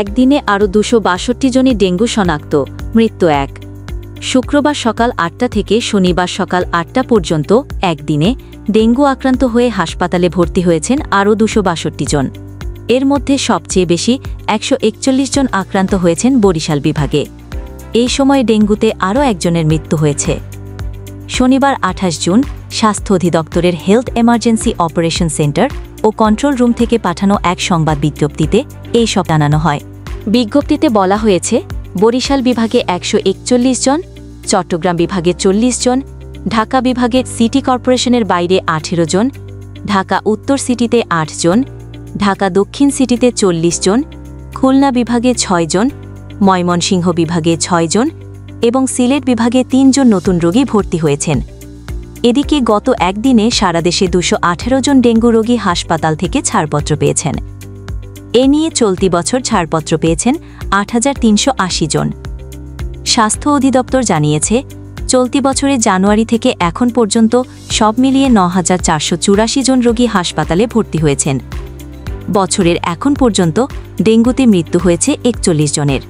একদিনে আরও 262 জনের ডেঙ্গু শনাক্ত, মৃত্যু 1। শুক্রবার সকাল 8টা থেকে শনিবার সকাল 8টা পর্যন্ত একদিনে ডেঙ্গু আক্রান্ত হয়ে হাসপাতালে ভর্তি হয়েছেন আরও 262 জন। এর মধ্যে সবচেয়ে বেশি 141 জন আক্রান্ত হয়েছেন বরিশাল বিভাগে। এই সময় ডেঙ্গুতে আরও একজনের মৃত্যু হয়েছে। শনিবার 28 জুন স্বাস্থ্য অধিদপ্তরের হেলথ এমার্জেন্সি অপারেশন সেন্টার ও কন্ট্রোল রুম থেকে পাঠানো এক সংবাদ বিজ্ঞপ্তিতে এই সব জানানো হয়। বিজ্ঞপ্তিতে বলা হয়েছে, বরিশাল বিভাগে 141 জন, চট্টগ্রাম বিভাগে 40 জন, ঢাকা বিভাগে সিটি কর্পোরেশনের বাইরে 18 জন, ঢাকা উত্তর সিটিতে 8 জন, ঢাকা দক্ষিণ সিটিতে 40 জন, খুলনা বিভাগে 6 জন, ময়মনসিংহ বিভাগে 6 জন এবং সিলেট বিভাগে 3 জন নতুন রোগী ভর্তি হয়েছেন। এদিকে গত একদিনে সারা দেশে 218 জন ডেঙ্গু রোগী হাসপাতাল থেকে ছাড়পত্র পেয়েছেন। এ নিয়ে চলতি বছর ছাড়পত্র পেয়েছেন 8380 জন। স্বাস্থ্য অধিদপ্তর জানিয়েছে, চলতি বছরের জানুয়ারি থেকে এখন পর্যন্ত সব মিলিয়ে 9484 জন রোগী হাসপাতালে ভর্তি হয়েছেন। বছরের এখন পর্যন্ত ডেঙ্গুতে মৃত্যু হয়েছে 41 জনের।